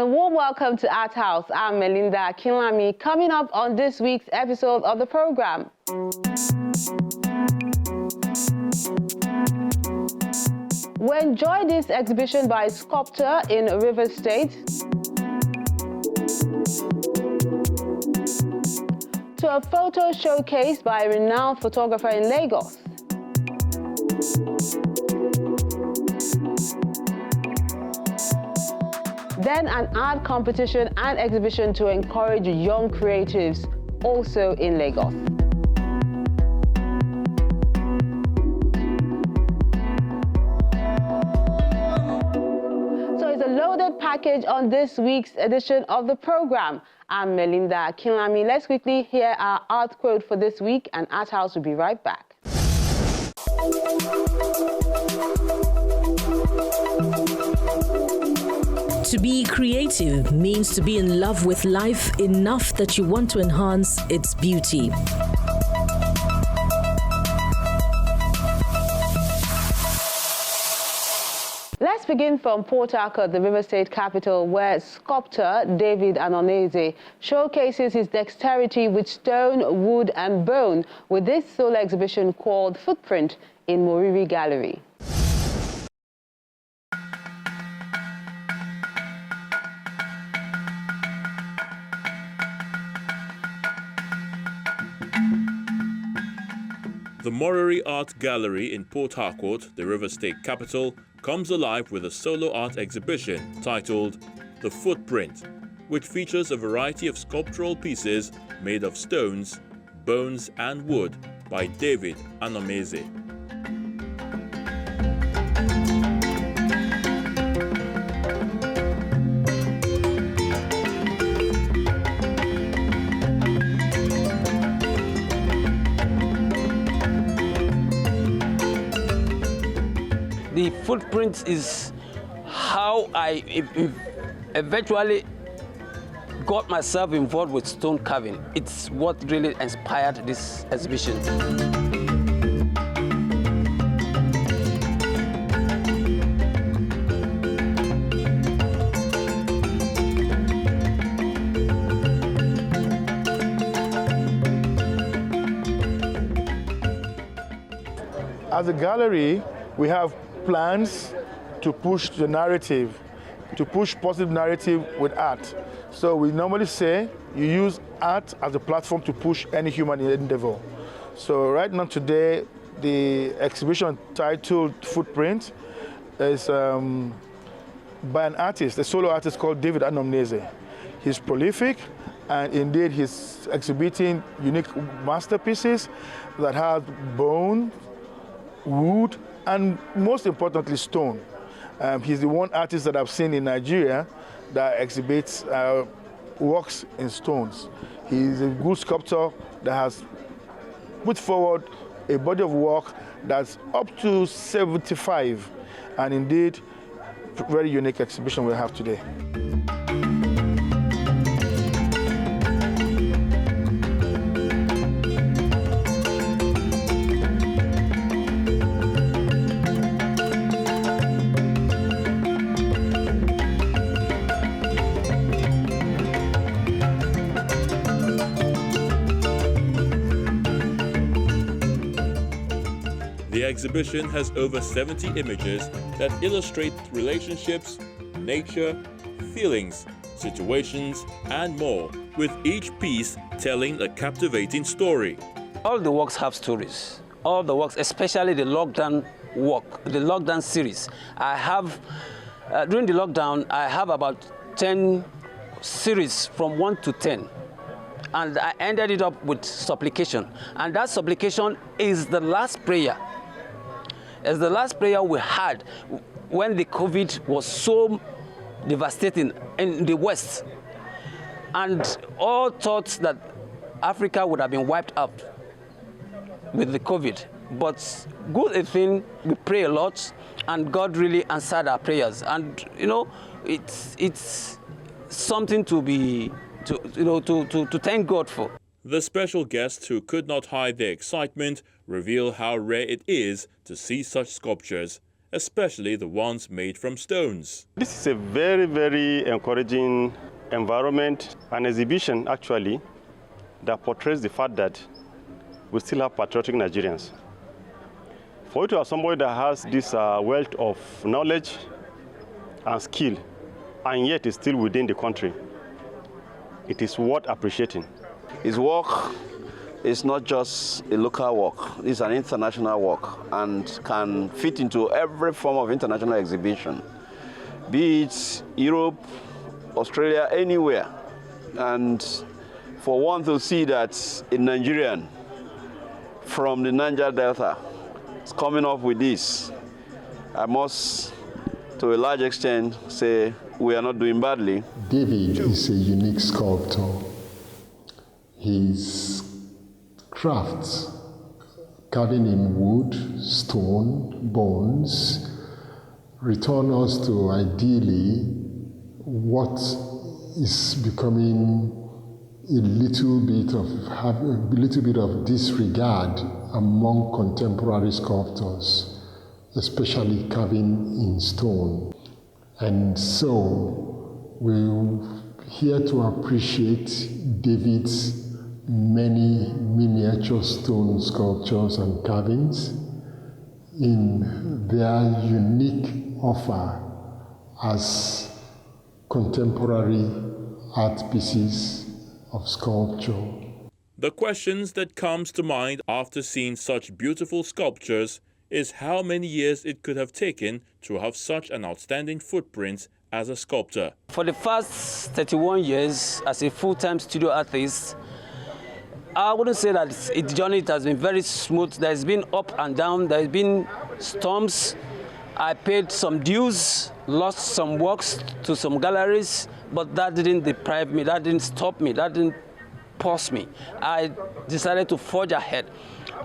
And a warm welcome to Art House. I'm Melinda Akinlami. Coming up on this week's episode of the program. We enjoy this exhibition by a sculptor in Rivers State. To a photo showcase by a renowned photographer in Lagos. Then an art competition and exhibition to encourage young creatives, also in Lagos. So it's a loaded package on this week's edition of the program. I'm Melinda Akinlami. Let's quickly hear our art quote for this week, and Art House will be right back. To be creative means to be in love with life enough that you want to enhance its beauty. Let's begin from Port Harcourt, the River State capital, where sculptor David Anomneze showcases his dexterity with stone, wood and bone with this solo exhibition called Footprint in Moriri Gallery. The Moriri Art Gallery in Port Harcourt, the River State capital, comes alive with a solo art exhibition titled The Footprint, which features a variety of sculptural pieces made of stones, bones and wood by David Anomneze. The footprint is how I eventually got myself involved with stone carving. It's what really inspired this exhibition. As a gallery, we have plans to push the narrative, to push positive narrative with art. So we normally say you use art as a platform to push any human endeavor. So right now today, the exhibition titled Footprint is by an artist, a solo artist called David Anomneze. He's prolific, and indeed he's exhibiting unique masterpieces that have bone, wood, and most importantly, stone. He's the one artist that I've seen in Nigeria that exhibits works in stones. He's a good sculptor that has put forward a body of work that's up to 75, and indeed, very unique exhibition we have today. The exhibition has over 70 images that illustrate relationships, nature, feelings, situations, and more, with each piece telling a captivating story. All the works have stories. All the works, especially the lockdown work, the lockdown series. I have, during the lockdown, I have about 10 series from 1 to 10. And I ended it up with supplication. And that supplication is the last prayer. It's the last prayer we had when the COVID was so devastating in the West. And all thought that Africa would have been wiped out with the COVID. But good thing, we pray a lot, and God really answered our prayers. And you know, it's something to be to thank God for. The special guests, who could not hide their excitement, reveal how rare it is to see such sculptures especially the ones made from stones. This is a very, very encouraging environment, an exhibition actually that portrays the fact that we still have patriotic Nigerians. For you to have somebody that has this wealth of knowledge and skill, and yet is still within the country, it is worth appreciating. His work is not just a local work, it's an international work and can fit into every form of international exhibition, be it Europe, Australia, anywhere. And for one to see that a Nigerian from the Niger Delta is coming up with this, I must, to a large extent, say we are not doing badly. David is a unique sculptor. His crafts, carving in wood, stone, bones, return us to ideally what is becoming a little bit of disregard among contemporary sculptors, especially carving in stone. And so we're here to appreciate David's many miniature stone sculptures and carvings in their unique offer as contemporary art pieces of sculpture. The questions that comes to mind after seeing such beautiful sculptures is how many years it could have taken to have such an outstanding footprint as a sculptor. For the first 31 years as a full-time studio artist, I wouldn't say that its journey has been very smooth. There's been up and down, there's been storms. I paid some dues, lost some works to some galleries, but that didn't deprive me, that didn't stop me, that didn't pause me. I decided to forge ahead.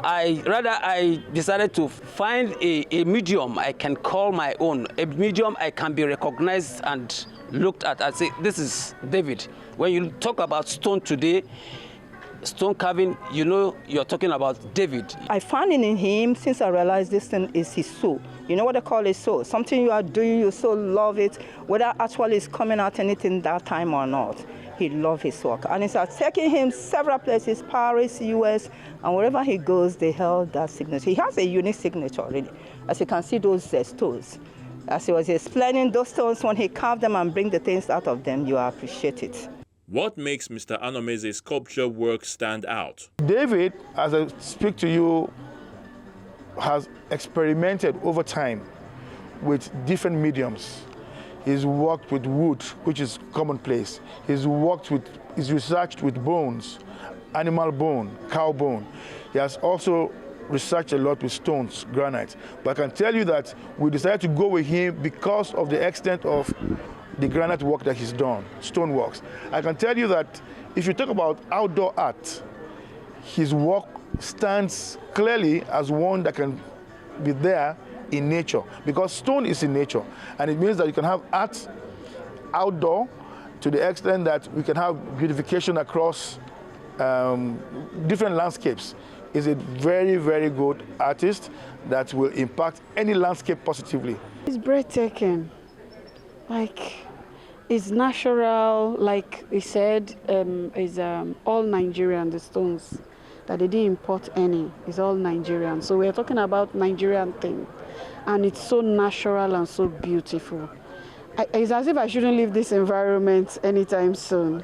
I decided to find a medium I can call my own, a medium I can be recognized and looked at. I say, this is David. When you talk about stone today, stone carving, you know you're talking about David. I found it in him since I realized this thing is his soul. You know what I call it soul? Something you are doing, you so love it, whether actually it's coming out anything that time or not. He loved his work. And it's taking him several places, Paris, US, and wherever he goes, they held that signature. He has a unique signature, really. As you can see those stones. As he was explaining those stones, when he carved them and bring the things out of them, you appreciate it. What makes Mr. Anomneze's sculpture work stand out? David, as I speak to you, has experimented over time with different mediums. He's worked with wood, which is commonplace. He's researched with bones, animal bone, cow bone. He has also researched a lot with stones, granite. But I can tell you that we decided to go with him because of the extent of the granite work that he's done, stone works. I can tell you that if you talk about outdoor art, his work stands clearly as one that can be there in nature, because stone is in nature, and it means that you can have art outdoor to the extent that we can have beautification across different landscapes. He's a very, very good artist that will impact any landscape positively. It's breathtaking. Like, it's natural, like he said, it's all Nigerian, the stones, that they didn't import any, it's all Nigerian. So we're talking about Nigerian thing, and it's so natural and so beautiful. It's as if I shouldn't leave this environment anytime soon.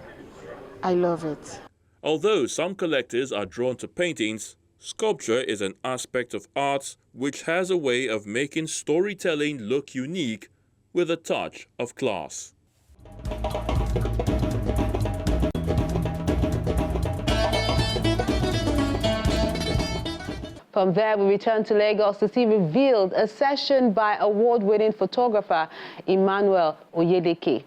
I love it. Although some collectors are drawn to paintings, sculpture is an aspect of art which has a way of making storytelling look unique with a touch of class. From there, we return to Lagos to see revealed a session by award-winning photographer Emmanuel Oyeleke.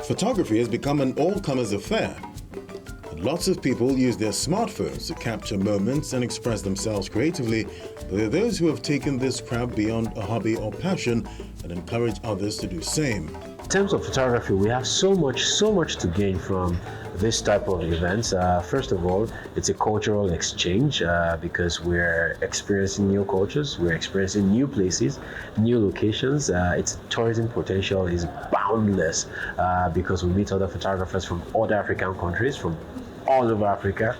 Photography has become an all-comers affair. Lots of people use their smartphones to capture moments and express themselves creatively, but there are those who have taken this craft beyond a hobby or passion and encourage others to do the same. terms of photography, we have so much to gain from this type of events. First of all, it's a cultural exchange because we're experiencing new cultures, we're experiencing new places, new locations. Its tourism potential is boundless because we meet other photographers from other African countries, from all over Africa.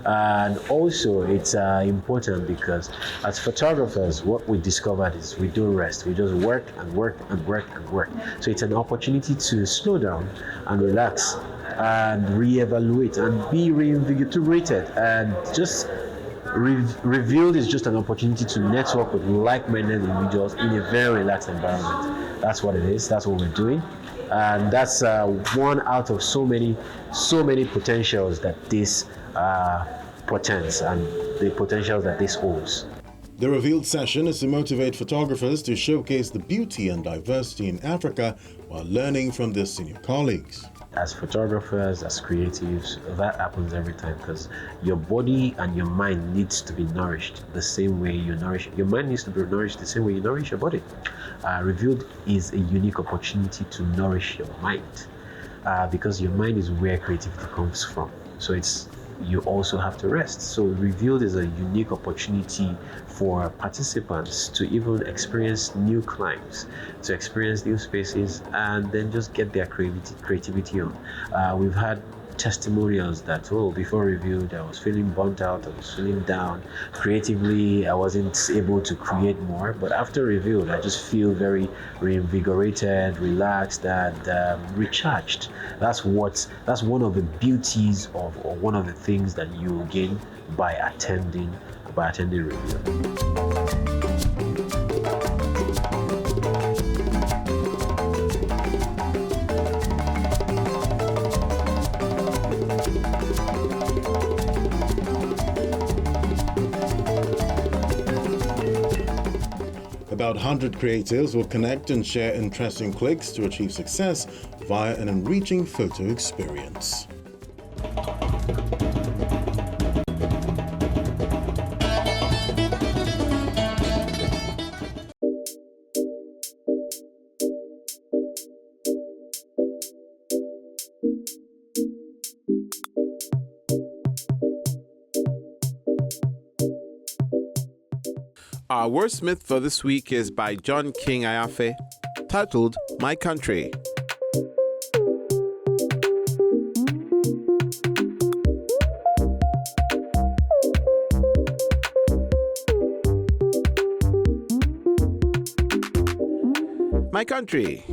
And also it's important because as photographers, what we discovered is we don't rest. We just work and work and work and work. So it's an opportunity to slow down and relax and reevaluate and be reinvigorated. And just Revealed is just an opportunity to network with like-minded individuals in a very relaxed environment. That's what it is. That's what we're doing. And that's one out of so many potentials that this portends and the potential that this holds. The Revealed session is to motivate photographers to showcase the beauty and diversity in Africa while learning from their senior colleagues. As photographers, as creatives, that happens every time because your body and your mind needs to be nourished the same way you nourish. Your mind needs to be nourished the same way you nourish your body. Revealed is a unique opportunity to nourish your mind because your mind is where creativity comes from. So you also have to rest. So Revealed is a unique opportunity for participants to even experience new climes, to experience new spaces, and then just get their creativity on. We've had testimonials that, before Revealed, I was feeling burnt out, I was feeling down. Creatively, I wasn't able to create more, but after Revealed, I just feel very reinvigorated, relaxed, and recharged. That's one of the beauties or one of the things that you gain by attending Revealed. About 100 creatives will connect and share interesting clicks to achieve success via an enriching photo experience. Our wordsmith for this week is by John King Ayafe, titled My Country. My country,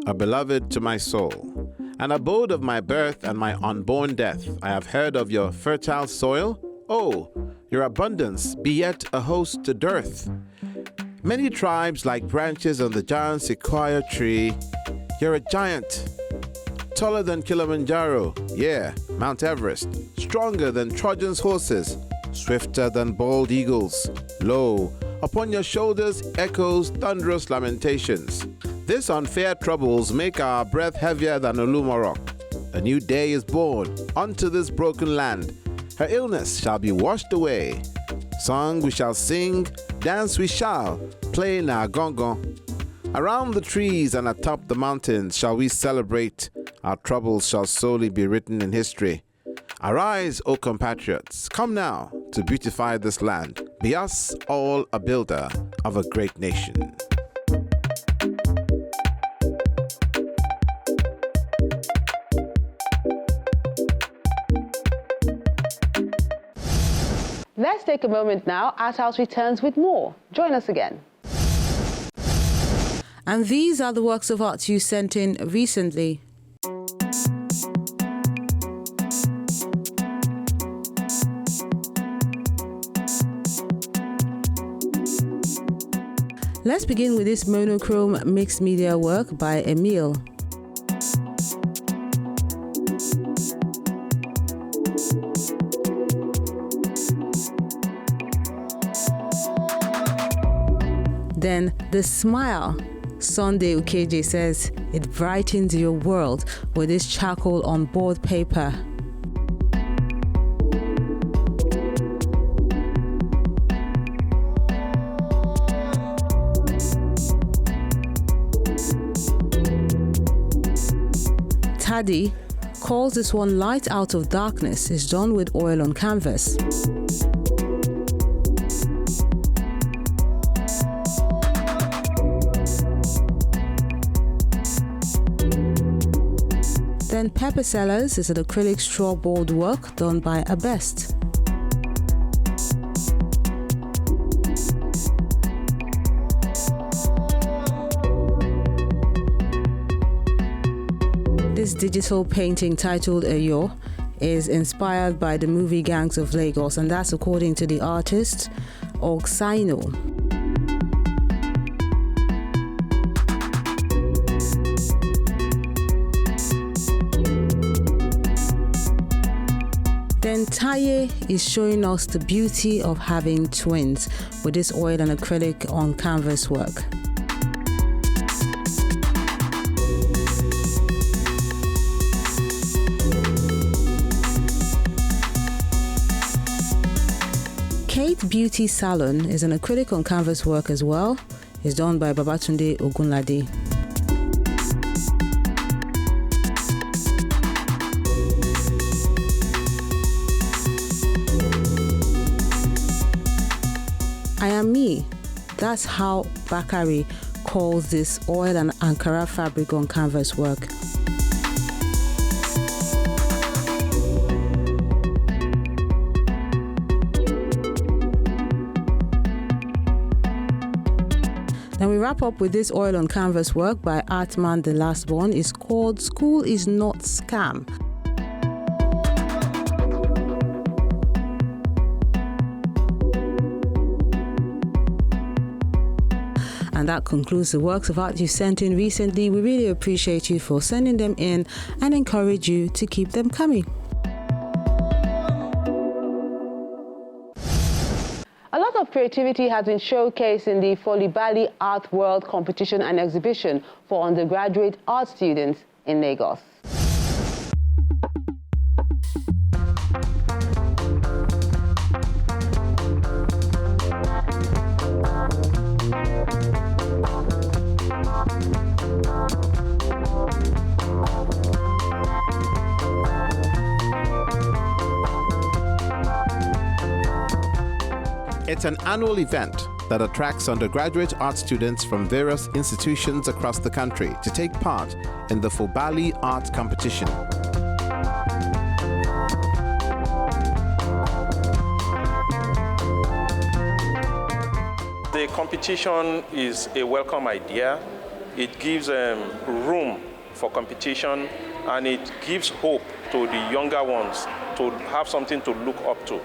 a beloved to my soul, an abode of my birth and my unborn death. I have heard of your fertile soil. Oh, your abundance, be yet a host to dearth. Many tribes like branches on the giant sequoia tree. You're a giant, taller than Kilimanjaro, yeah, Mount Everest, stronger than Trojan's horses, swifter than bald eagles. Lo, upon your shoulders echoes thunderous lamentations. This unfair troubles make our breath heavier than Olumorok. A new day is born unto this broken land. Her illness shall be washed away. Song we shall sing, dance we shall, play in our gongon. Around the trees and atop the mountains shall we celebrate. Our troubles shall solely be written in history. Arise, O compatriots, come now to beautify this land. Be us all a builder of a great nation. Let's take a moment now. Art House returns with more. Join us again. And these are the works of art you sent in recently. Let's begin with this monochrome mixed media work by Emile. Then the smile. Sunday Ukeje says it brightens your world with this charcoal on board paper. Ogunlade calls this one Light Out of Darkness. It's done with oil on canvas. Then Pepper Sellers is an acrylic straw board work done by Abest. This digital painting titled Eyo is inspired by the movie Gangs of Lagos, and that's according to the artist Ogsaino. Then Taye is showing us the beauty of having twins with this oil and acrylic on canvas work. Kate Beauty Salon is an acrylic on canvas work as well. It's done by Babatunde Ogunlade. I am me. That's how Bakari calls this oil and Ankara fabric on canvas work. Then we wrap up with this oil on canvas work by Artman the Lastborn. It's called School is Not Scam. And that concludes the works of art you sent in recently. We really appreciate you for sending them in and encourage you to keep them coming. A lot of creativity has been showcased in the Fobally Art World competition and exhibition for undergraduate art students in Lagos. It's an annual event that attracts undergraduate art students from various institutions across the country to take part in the Fobally Art Competition. The competition is a welcome idea. It gives room for competition, and it gives hope to the younger ones to have something to look up to.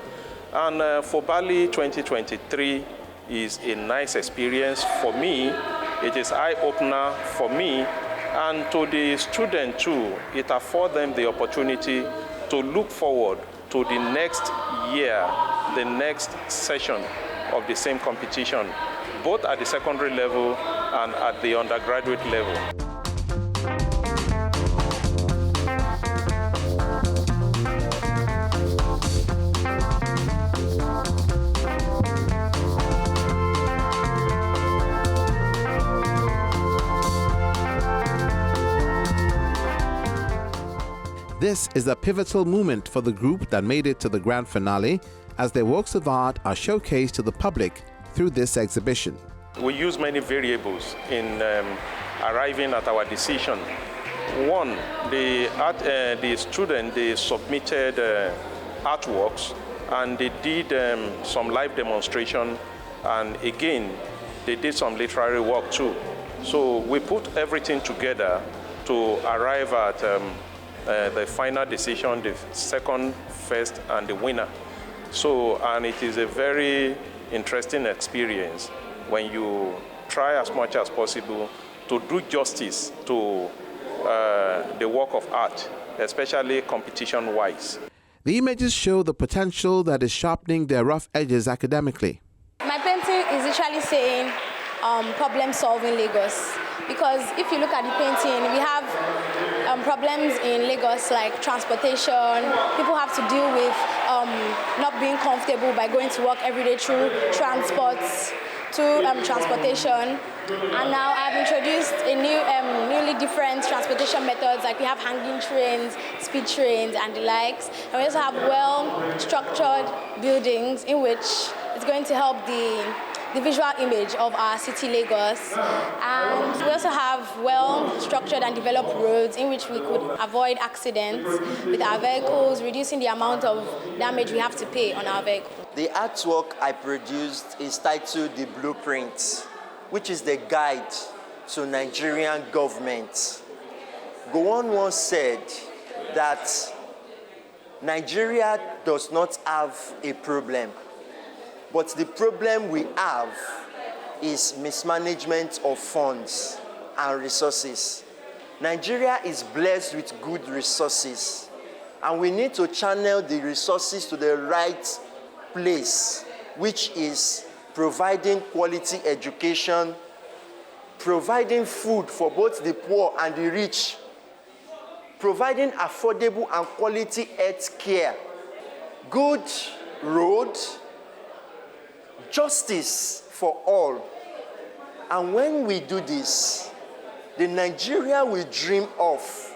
And Fobally 2023 is a nice experience for me. It is eye-opener for me, and to the student too. It affords them the opportunity to look forward to the next year, the next session of the same competition, both at the secondary level and at the undergraduate level. This is a pivotal moment for the group that made it to the grand finale, as their works of art are showcased to the public through this exhibition. We use many variables in arriving at our decision. One, the student, they submitted artworks, and they did some live demonstration, and again, they did some literary work too. So we put everything together to arrive at the final decision, the second, first, and the winner. So, and it is a very interesting experience when you try as much as possible to do justice to the work of art, especially competition-wise. The images show the potential that is sharpening their rough edges academically. My painting is literally saying problem-solving Lagos. Because if you look at the painting, we have problems in Lagos like transportation. People have to deal with not being comfortable by going to work every day through transports, transportation. And now I've introduced a newly different transportation methods, like we have hanging trains, speed trains, and the likes. And we also have well-structured buildings in which it's going to help the visual image of our city, Lagos. And we also have well-structured and developed roads in which we could avoid accidents with our vehicles, reducing the amount of damage we have to pay on our vehicles. The artwork I produced is titled The Blueprint, which is the guide to Nigerian government. Gowon once said that Nigeria does not have a problem, but the problem we have is mismanagement of funds and resources. Nigeria is blessed with good resources, and we need to channel the resources to the right place, which is providing quality education, providing food for both the poor and the rich, providing affordable and quality health care, good road, justice for all. And when we do this, the Nigeria we dream of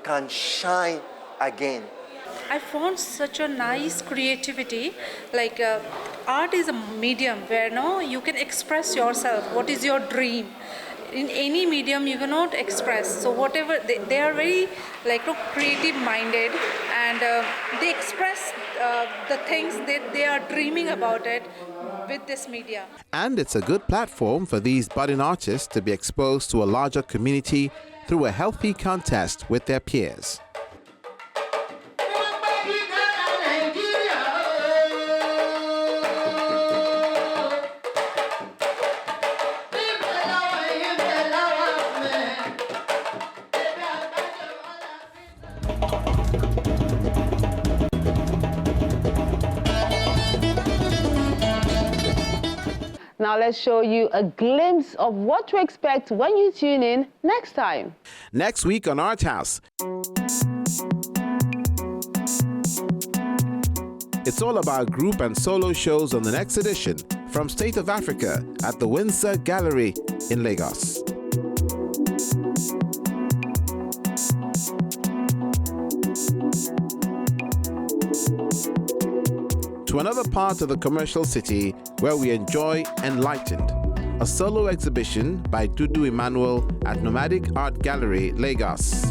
can shine again. I found such a nice creativity, like art is a medium where you can express yourself. What is your dream? In any medium you cannot express. So whatever, they are very creative minded, and they express the things that they are dreaming about it with this media. And it's a good platform for these budding artists to be exposed to a larger community through a healthy contest with their peers. Now let's show you a glimpse of what to expect when you tune in next time. Next week on Art House, it's all about group and solo shows on the next edition from State of Africa at the Windsor Gallery in Lagos. To another part of the commercial city where we enjoy Enlightened, a solo exhibition by Dudu Emmanuel at Nomadic Art Gallery, Lagos.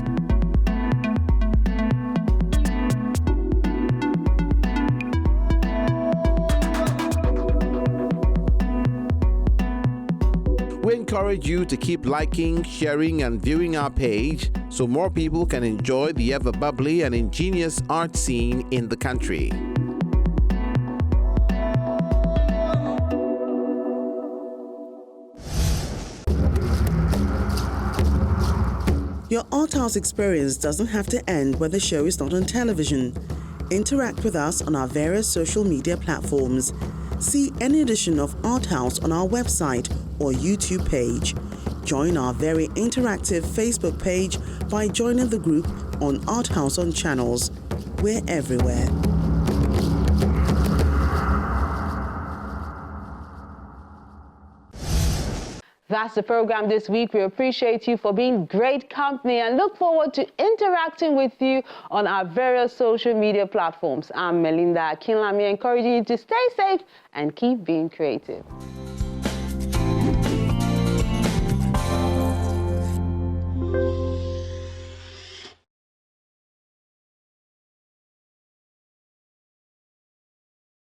We encourage you to keep liking, sharing, and viewing our page so more people can enjoy the ever-bubbly and ingenious art scene in the country. Your Art House experience doesn't have to end when the show is not on television. Interact with us on our various social media platforms. See any edition of Art House on our website or YouTube page. Join our very interactive Facebook page by joining the group on Art House on Channels. We're everywhere. That's the program this week. We appreciate you for being great company and look forward to interacting with you on our various social media platforms. I'm Melinda Akinlami, encouraging you to stay safe and keep being creative.